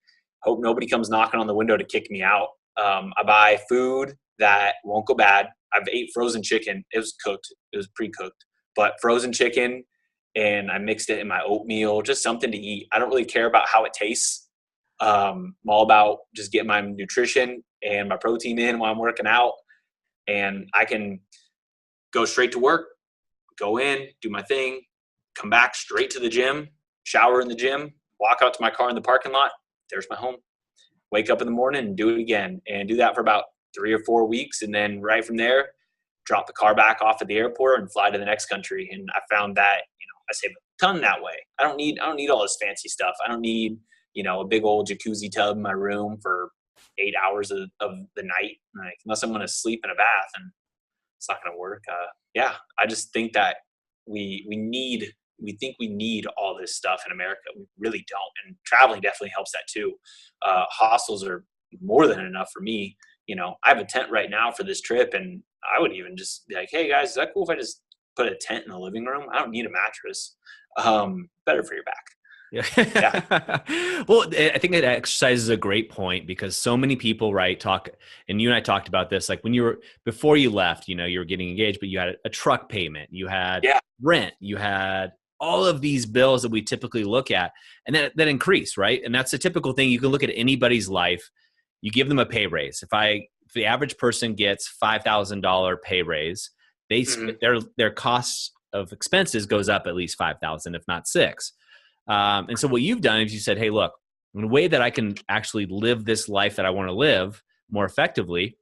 hope nobody comes knocking on the window to kick me out. I buy food that won't go bad. I've ate frozen chicken. It was cooked. It was pre-cooked, but frozen chicken, and I mixed it in my oatmeal, just something to eat. I don't really care about how it tastes. I'm all about just getting my nutrition and my protein in while I'm working out, and I can go straight to work, go in, do my thing, come back straight to the gym, shower in the gym, walk out to my car in the parking lot. There's my home. Wake up in the morning and do it again, and do that for about 3 or 4 weeks. And then right from there, drop the car back off at the airport and fly to the next country. And I found that, I save a ton that way. I don't need all this fancy stuff. I don't need, a big old jacuzzi tub in my room for 8 hours of the night. Like, unless I'm going to sleep in a bath, and it's not going to work. I just think that we think we need all this stuff in America. We really don't. And traveling definitely helps that too. Hostels are more than enough for me. I have a tent right now for this trip, and I would even just be like, hey guys, is that cool if I just put a tent in the living room? I don't need a mattress. Better for your back. Yeah. Well, I think that exercise is a great point because so many people, talk, and you and I talked about this, like before you left, you were getting engaged, but you had a truck payment, you had rent, you had all of these bills that we typically look at, and that increase, right? And that's a typical thing. You can look at anybody's life you give them a pay raise. If the average person gets $5,000 pay raise, their costs of expenses goes up at least 5,000, if not 6. And so what you've done is you said, hey, look, in a way that I can actually live this life that I want to live more effectively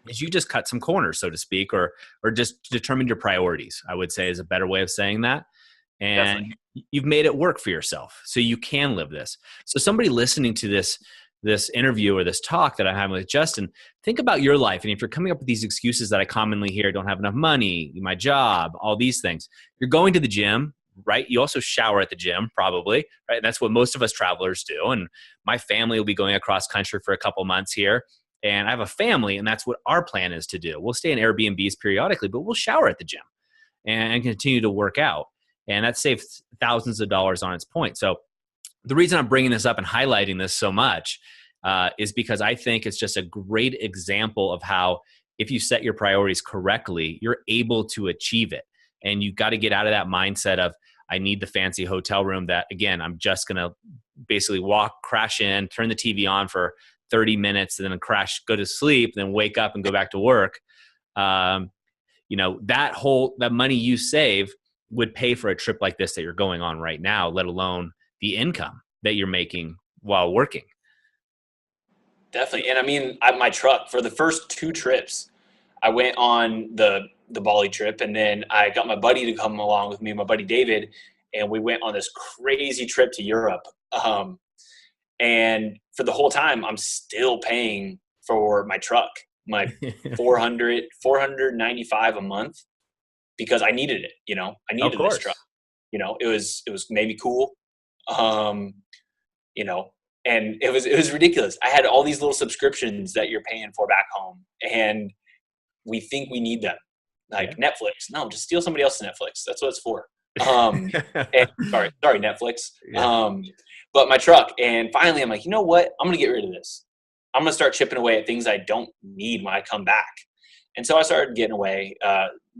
is you just cut some corners, so to speak, or just determined your priorities, I would say is a better way of saying that. And Definitely. you've made it work for yourself so you can live this. So somebody listening to this interview or this talk that I'm having with Justin, think about your life. And if you're coming up with these excuses that I commonly hear, don't have enough money, my job, all these things, you're going to the gym, right? You also shower at the gym, probably, right? That's what most of us travelers do. And my family will be going across country for a couple months here. And I have a family, and that's what our plan is to do. We'll stay in Airbnbs periodically, but we'll shower at the gym and continue to work out. And that saves thousands of dollars on its point. So the reason I'm bringing this up and highlighting this so much is because I think it's just a great example of how if you set your priorities correctly, you're able to achieve it. And you got to get out of that mindset of, I need the fancy hotel room that, again, I'm just going to basically crash in, turn the TV on for 30 minutes, and then crash, go to sleep, then wake up and go back to work. That money you save would pay for a trip like this that you're going on right now, let alone the income that you're making while working. Definitely. And I mean, my truck for the first 2 trips, I went on the Bali trip, and then I got my buddy to come along with me, my buddy David, and we went on this crazy trip to Europe. And for the whole time, I'm still paying for my truck, my $495 a month, because I needed it. I needed this truck. It was maybe cool. And it was ridiculous. I had all these little subscriptions that you're paying for back home, and we think we need them, like Netflix. No, just steal somebody else's Netflix. That's what it's for. And, sorry, Netflix. Yeah. But my truck, and finally I'm like, you know what? I'm gonna get rid of this. I'm gonna start chipping away at things I don't need when I come back. And so I started getting away,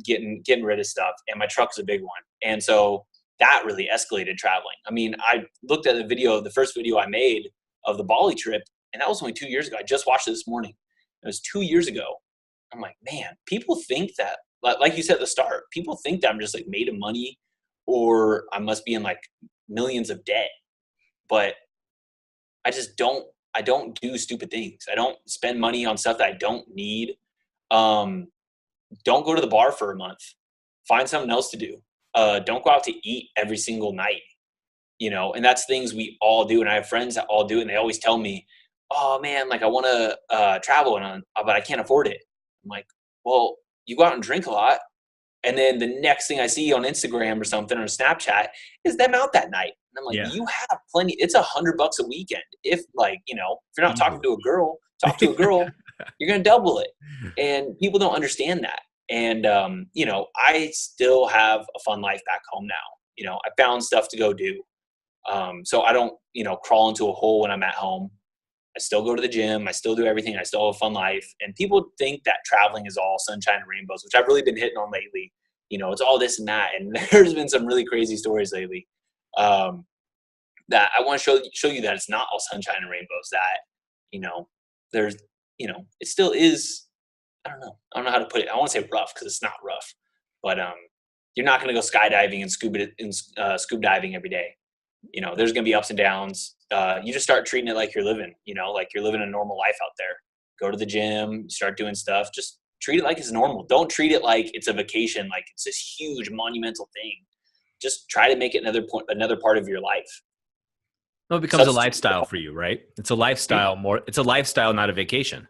getting rid of stuff, and my truck is a big one. And so that really escalated traveling. I mean, I looked at the first video I made of the Bali trip, and that was only 2 years ago. I just watched it this morning. It was 2 years ago. I'm like, man, people think that, like you said at the start, people think that I'm just like made of money, or I must be in like millions of debt. But I don't do stupid things. I don't spend money on stuff that I don't need. Don't go to the bar for a month. Find something else to do. Don't go out to eat every single night, and that's things we all do. And I have friends that all do it, and they always tell me, oh man, like I want to travel, but I can't afford it. I'm like, well, you go out and drink a lot, and then the next thing I see on Instagram or something or Snapchat is them out that night. And I'm like, you have plenty. It's $100 a weekend. If if you're not talking to a girl, talk to a girl, you're going to double it. And people don't understand that. And, I still have a fun life back home now. I found stuff to go do. So I don't, crawl into a hole when I'm at home. I still go to the gym. I still do everything. I still have a fun life. And people think that traveling is all sunshine and rainbows, which I've really been hitting on lately. It's all this and that. And there's been some really crazy stories lately that I want to show you that it's not all sunshine and rainbows, that, there's, it still is. I don't know how to put it. I want to say rough because it's not rough, but you're not going to go skydiving and scuba diving every day. There's going to be ups and downs. You just start treating it like you're living, like you're living a normal life out there. Go to the gym, start doing stuff. Just treat it like it's normal. Don't treat it like it's a vacation, like it's this huge monumental thing. Just try to make it another part of your life. No, it becomes a lifestyle for you, right? It's a lifestyle It's a lifestyle, not a vacation.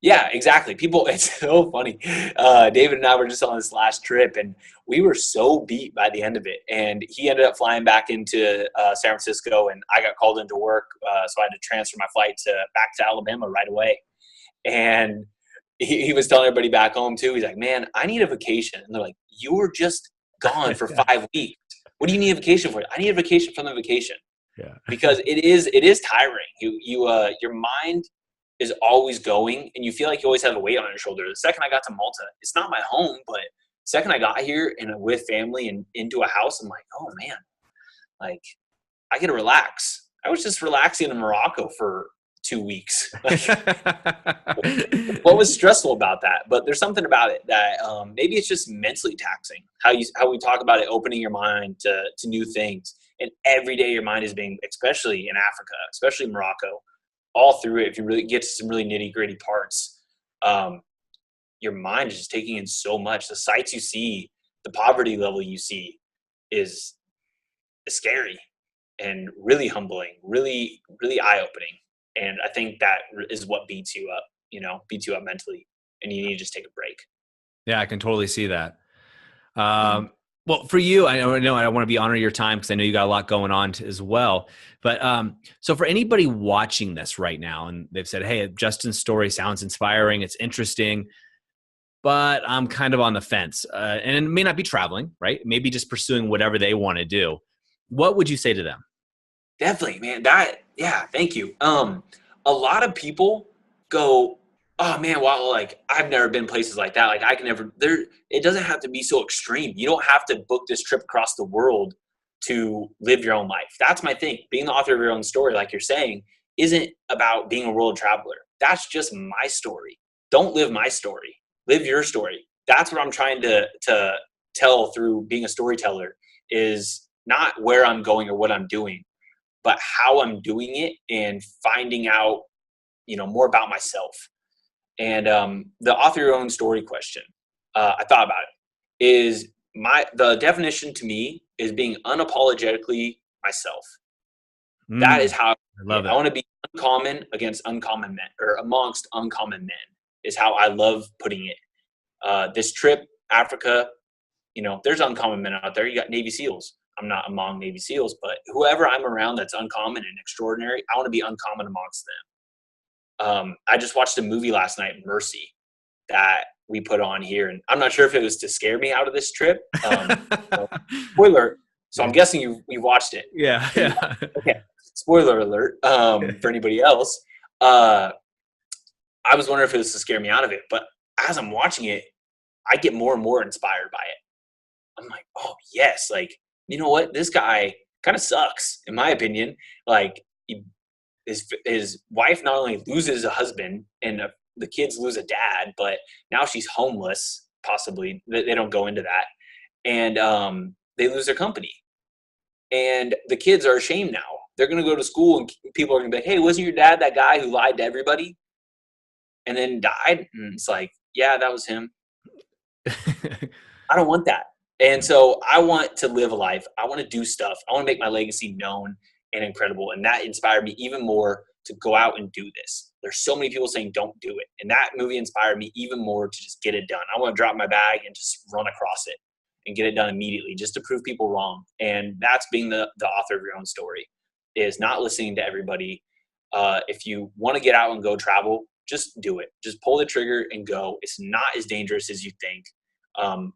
Yeah, exactly. It's so funny. David and I were just on this last trip, and we were so beat by the end of it. And he ended up flying back into San Francisco, and I got called into work, so I had to transfer my flight back to Alabama right away. And he was telling everybody back home too. He's like, "Man, I need a vacation." And they're like, "You were just gone for 5 weeks. What do you need a vacation for?" I need a vacation from the vacation. Yeah, because it is tiring. Your mind is always going, and you feel like you always have a weight on your shoulder. The second I got to Malta, it's not my home, but the second I got here and with family and into a house, I'm like, oh man, like I get to relax. I was just relaxing in Morocco for 2 weeks. What was stressful about that? But there's something about it that maybe it's just mentally taxing. How we talk about it, opening your mind to new things, and every day your mind is being, especially in Africa, especially Morocco, all through it. If you really get to some really nitty gritty parts, your mind is just taking in so much. The sights you see, the poverty level you see, is scary and really humbling, really, really eye opening. And I think that is what beats you up, beats you up mentally, and you need to just take a break. Yeah, I can totally see that. Mhm. Well, for you, I know I want to be honoring your time because I know you got a lot going on as well. But so for anybody watching this right now, and they've said, "Hey, Justin's story sounds inspiring. It's interesting, but I'm kind of on the fence." And it may not be traveling, right? Maybe just pursuing whatever they want to do. What would you say to them? Definitely, man. Yeah, thank you. A lot of people go, oh man, well, like I've never been places like that. Like I can never there. It doesn't have to be so extreme. You don't have to book this trip across the world to live your own life. That's my thing. Being the author of your own story, like you're saying, isn't about being a world traveler. That's just my story. Don't live my story. Live your story. That's what I'm trying to tell through being a storyteller, is not where I'm going or what I'm doing, but how I'm doing it and finding out, more about myself. And the author your own story question, I thought about it, is the definition to me is being unapologetically myself. That is Mm, how I love I it. want to be uncommon against uncommon men, or amongst uncommon men, is how I love putting it. This trip, Africa, there's uncommon men out there. You got Navy SEALs. I'm not among Navy SEALs, but whoever I'm around that's uncommon and extraordinary, I want to be uncommon amongst them. I just watched a movie last night, Mercy, that we put on here, and I'm not sure if it was to scare me out of this trip. So, spoiler. So I'm guessing you watched it. Yeah, So yeah. okay. Spoiler alert for anybody else. I was wondering if it was to scare me out of it, but as I'm watching it, I get more and more inspired by it. I'm like, oh yes, like, you know what? This guy kind of sucks, in my opinion. Like, his wife not only loses a husband and the kids lose a dad, but now she's homeless. Possibly, they don't go into that, and they lose their company, and the kids are ashamed now. They're gonna go to school, and people are gonna be like, "Hey, wasn't your dad that guy who lied to everybody and then died?" And it's like, yeah, that was him. I don't want that. And so I want to live a life. I want to do stuff. I want to make my legacy known and incredible. And that inspired me even more to go out and do this. There's so many people saying don't do it. And that movie inspired me even more to just get it done. I want to drop my bag and just run across it and get it done immediately, just to prove people wrong. And that's being the author of your own story, is not listening to everybody. If you want to get out and go travel, just do it. Just pull the trigger and go. It's not as dangerous as you think.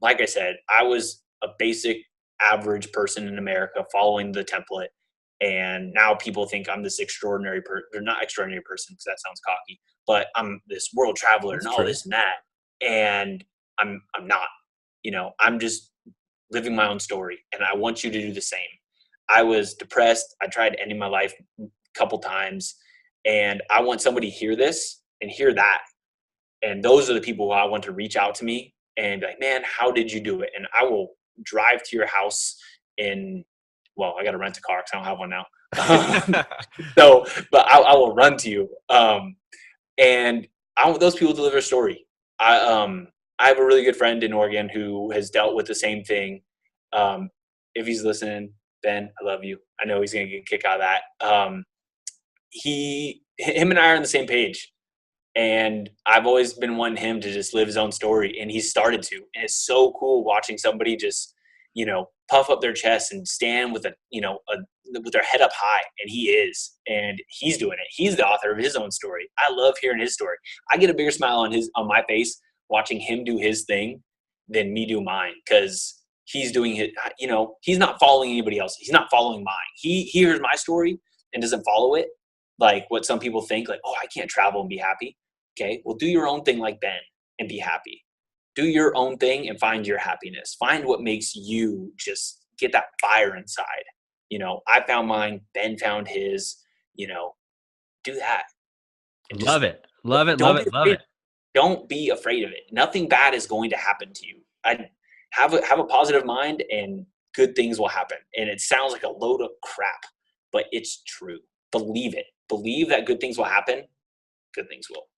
Like I said, I was a basic average person in America following the template. And now people think I'm this extraordinary or not extraordinary person, because that sounds cocky, but I'm this world traveler That's and all true. this and that. And I'm not, I'm just living my own story, and I want you to do the same. I was depressed. I tried ending my life a couple times, and I want somebody to hear this and hear that. And those are the people who I want to reach out to me and be like, man, how did you do it? And I will drive to your house well, I got to rent a car because I don't have one now. So, but I will run to you. And I want those people to live their story. I have a really good friend in Oregon who has dealt with the same thing. If he's listening, Ben, I love you. I know he's going to get a kick out of that. Him and I are on the same page. And I've always been wanting him to just live his own story, and he's started to. And it's so cool watching somebody just, puff up their chest and stand with with their head up high. And he is, and he's doing it. He's the author of his own story. I love hearing his story. I get a bigger smile on my face watching him do his thing than me do mine, because he's doing it. He's not following anybody else. He's not following mine. He hears my story and doesn't follow it, like what some people think, like, oh, I can't travel and be happy. Okay, well, do your own thing like Ben and be happy. Do your own thing and find your happiness. Find what makes you just get that fire inside. I found mine. Ben found his. Do that. And Love just it. Love it. Love don't be it. Love afraid. it. Don't be afraid of it. Nothing bad is going to happen to you. I have a positive mind, and good things will happen. And it sounds like a load of crap, but it's true. Believe it. Believe that good things will happen. Good things will.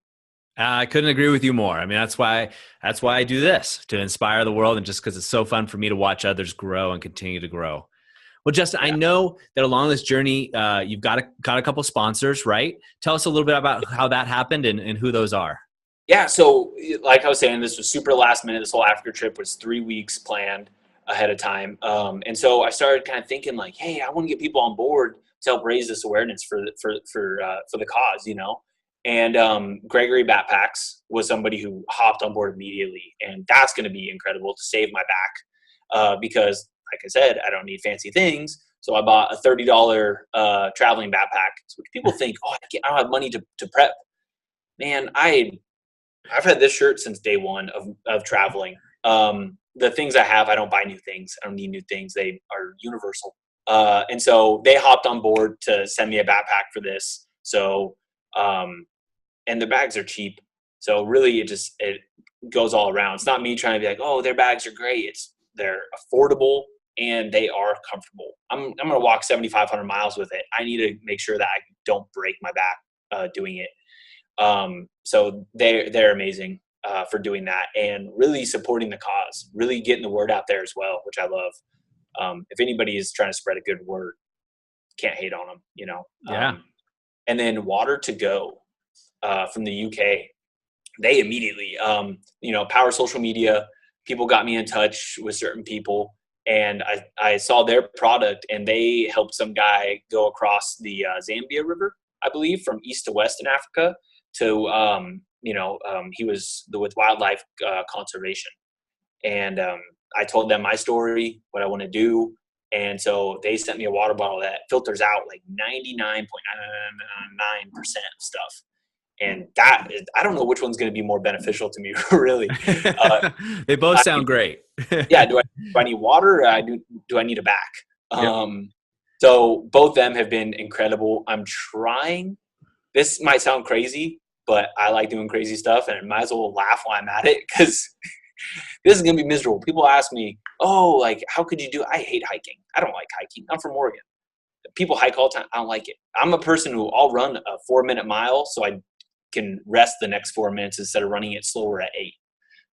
I couldn't agree with you more. I mean, that's why I do this, to inspire the world, and just because it's so fun for me to watch others grow and continue to grow. Well, Justin, I Yeah. know that along this journey, you've got a couple sponsors, right? Tell us a little bit about how that happened and who those are. Yeah. So like I was saying, this was super last minute. This whole Africa trip was 3 weeks planned ahead of time. And so I started kind of thinking like, hey, I want to get people on board to help raise this awareness for the cause, you know? And Gregory Backpacks was somebody who hopped on board immediately. And that's going to be incredible to save my back because, like I said, I don't need fancy things. So I bought a $30 traveling backpack, which people think, oh, I don't have money to prep. Man, I've had this shirt since day one of traveling. The things I have, I don't buy new things. I don't need new things. They are universal. And so they hopped on board to send me a backpack for this. So, and the bags are cheap. So really it goes all around. It's not me trying to be like, oh, their bags are great. They're affordable and they are comfortable. I'm going to walk 7,500 miles with it. I need to make sure that I don't break my back doing it. So they're amazing for doing that and really supporting the cause, really getting the word out there as well, which I love. If anybody is trying to spread a good word, can't hate on them, you know. Yeah. And then Water to Go from the UK, they immediately, Power Social Media, people got me in touch with certain people, and I saw their product, and they helped some guy go across the Zambia River, I believe, from east to west in Africa to, he was with wildlife conservation. And I told them my story, what I want to do. And so they sent me a water bottle that filters out like 99.999% of stuff. And I don't know which one's going to be more beneficial to me, really. They both sound great. Yeah. Do I need water? Or do I need a back? Yep. So both them have been incredible. I'm trying. This might sound crazy, but I like doing crazy stuff, and I might as well laugh while I'm at it because this is going to be miserable. People ask me, oh, like, how could you do it? I hate hiking. I don't like hiking. I'm from Oregon. People hike all the time. I don't like it. I'm a person who I'll run a 4-minute mile so I can rest the next 4 minutes instead of running it slower at 8.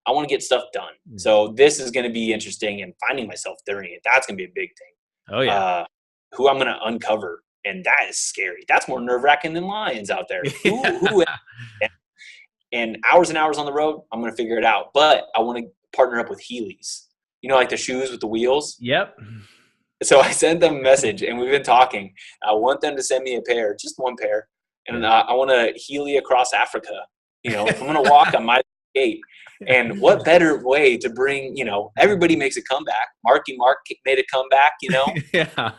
I want to get stuff done. So this is going to be interesting, and finding myself during it, that's going to be a big thing. Oh, yeah. Who I'm going to uncover, and that is scary. That's more nerve-wracking than lions out there. Who and hours and hours on the road, I'm going to figure it out. But I want to partner up with Heelys. You know, like the shoes with the wheels? Yep. So I sent them a message, and we've been talking. I want them to send me a pair, just one pair. And I want to Heely across Africa. You know, if I'm going to walk, I might skate. And what better way to bring, everybody makes a comeback. Marky Mark made a comeback, Yeah.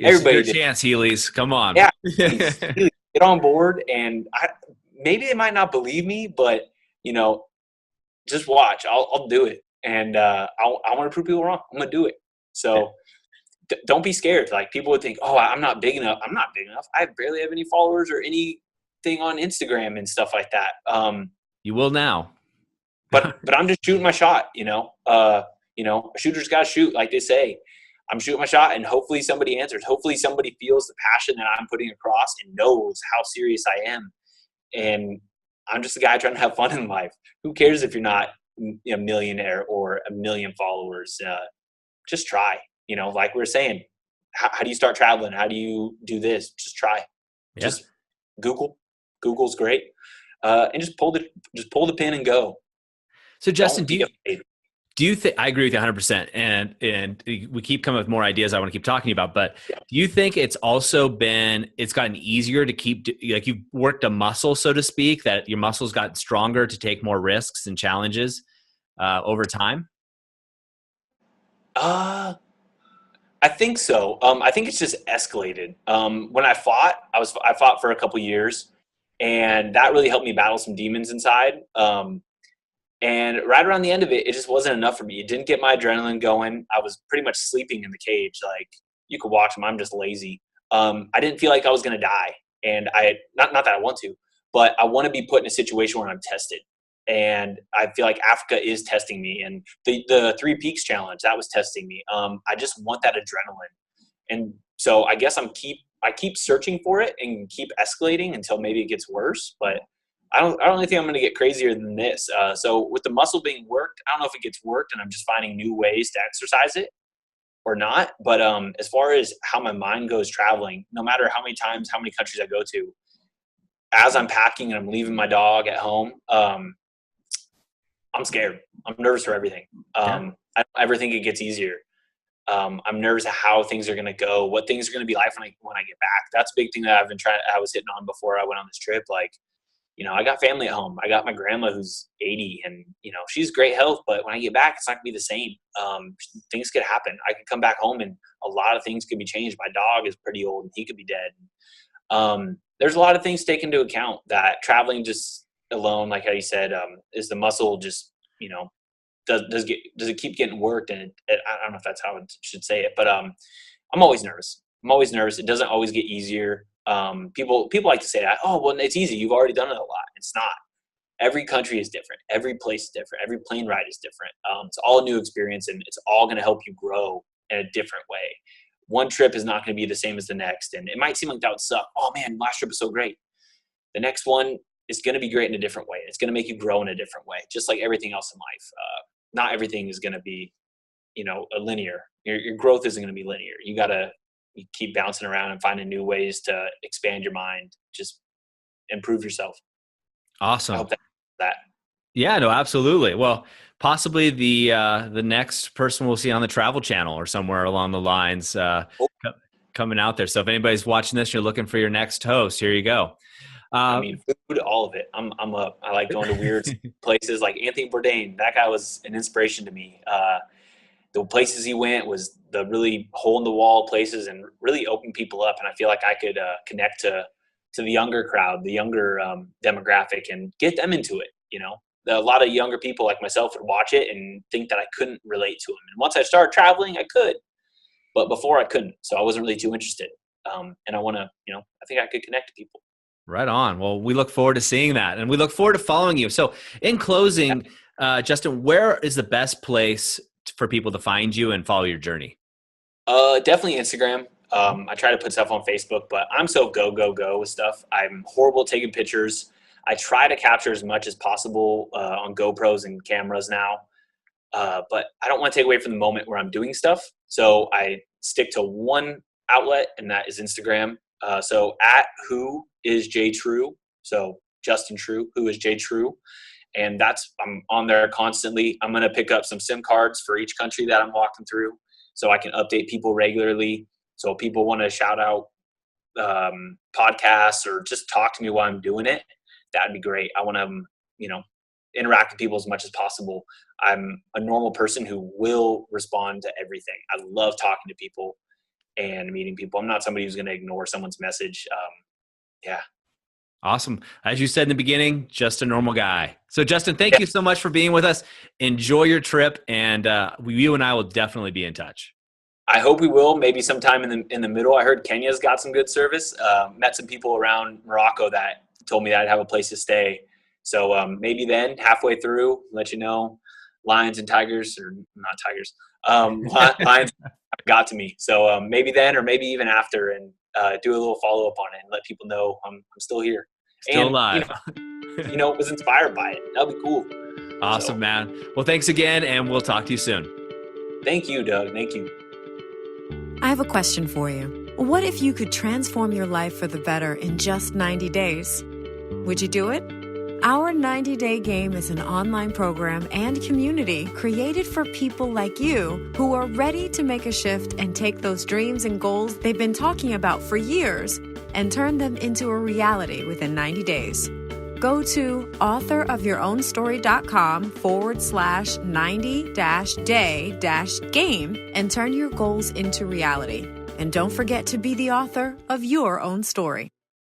Everybody your did. Chance, Heelys. Come on. Yeah. Heelys, get on board. And maybe they might not believe me, but, just watch. I'll do it. And I want to prove people wrong. I'm going to do it. So don't be scared. Like, people would think, oh, I'm not big enough. I'm not big enough. I barely have any followers or anything on Instagram and stuff like that. You will now. but I'm just shooting my shot, a shooter's got to shoot, like they say. I'm shooting my shot, and hopefully somebody answers. Hopefully somebody feels the passion that I'm putting across and knows how serious I am. And I'm just a guy trying to have fun in life. Who cares if you're not a millionaire or a million followers? Just try. Like we were saying, how do you start traveling? How do you do this? Just try. Yeah. Just Google. Google's great. And just pull the pin and go. So Justin, do you think, I agree with you 100%, and we keep coming with more ideas I want to keep talking about, but do you think it's gotten easier to keep, like, you've worked a muscle, so to speak, that your muscles got stronger to take more risks and challenges over time? I think so. I think it's just escalated. When I fought for a couple years, and that really helped me battle some demons inside. And right around the end of it, it just wasn't enough for me. It didn't get my adrenaline going. I was pretty much sleeping in the cage. Like, you could watch them. I'm just lazy. I didn't feel like I was going to die. And not that I want to, but I want to be put in a situation where I'm tested. And I feel like Africa is testing me, and the Three Peaks Challenge, that was testing me. I just want that adrenaline. And so I guess I keep searching for it and keep escalating until maybe it gets worse. But I don't really think I'm going to get crazier than this. So with the muscle being worked, I don't know if it gets worked and I'm just finding new ways to exercise it or not. But as far as how my mind goes traveling, no matter how many times, how many countries I go to, as I'm packing and I'm leaving my dog at home, I'm scared. I'm nervous for everything. I don't ever think it gets easier. I'm nervous of how things are going to go, what things are going to be like when I get back. That's a big thing that I was hitting on before I went on this trip. Like, I got family at home. I got my grandma who's 80 and, she's great health, but when I get back, it's not gonna be the same. Things could happen. I could come back home and a lot of things could be changed. My dog is pretty old and he could be dead. There's a lot of things to take into account that traveling just alone, like how you said, is the muscle just, does it keep getting worked? And I don't know if that's how I should say it, but I'm always nervous. It doesn't always get easier. People like to say that, oh, well, it's easy. You've already done it a lot. It's not. Every country is different. Every place is different. Every plane ride is different. It's all a new experience, and it's all going to help you grow in a different way. One trip is not going to be the same as the next, and it might seem like that would suck. Oh man, last trip was so great. The next one is going to be great in a different way. It's going to make you grow in a different way, just like everything else in life. Not everything is going to be, a linear. Your growth isn't going to be linear. You keep bouncing around and finding new ways to expand your mind, just improve yourself. Awesome. I hope that. Yeah, no, absolutely. Well, possibly the next person we'll see on the Travel Channel or somewhere along the lines coming out there. So if anybody's watching this, you're looking for your next host, here you go. Food, all of it. I like going to weird places like Anthony Bourdain. That guy was an inspiration to me. The places he went was the really hole in the wall places and really opened people up. And I feel like I could connect to the younger crowd, the younger demographic, and get them into it. A lot of younger people like myself would watch it and think that I couldn't relate to them. And once I started traveling, I could, but before I couldn't. So I wasn't really too interested. And I want to, I think I could connect to people. Right on. Well, we look forward to seeing that, and we look forward to following you. So in closing, Justin, where is the best place for people to find you and follow your journey? Definitely Instagram. I try to put stuff on Facebook, but I'm so go with stuff. I'm horrible at taking pictures. I try to capture as much as possible on GoPros and cameras now, but I don't want to take away from the moment where I'm doing stuff. So I stick to one outlet, and that is Instagram. So at who is J True. So Justin True, who is J True. And I'm on there constantly. I'm going to pick up some SIM cards for each country that I'm walking through so I can update people regularly. So if people want to shout out podcasts or just talk to me while I'm doing it, that'd be great. I want to, interact with people as much as possible. I'm a normal person who will respond to everything. I love talking to people and meeting people. I'm not somebody who's going to ignore someone's message. Yeah. Awesome. As you said in the beginning, just a normal guy. So Justin, thank you so much for being with us. Enjoy your trip, and you and I will definitely be in touch. I hope we will. Maybe sometime in the middle. I heard Kenya's got some good service. Met some people around Morocco that told me that I'd have a place to stay. So maybe then, halfway through, let you know. Lions and tigers, or not tigers. Lions got to me. So maybe then, or maybe even after, and do a little follow up on it and let people know I'm still here. Still alive. Was inspired by it. That'll be cool. Awesome, man. Well, thanks again, and we'll talk to you soon. Thank you, Doug. Thank you. I have a question for you. What if you could transform your life for the better in just 90 days? Would you do it? Our 90-Day Game is an online program and community created for people like you who are ready to make a shift and take those dreams and goals they've been talking about for years and turn them into a reality within 90 days. Go to authorofyourownstory.com/90-day-game and turn your goals into reality. And don't forget to be the author of your own story.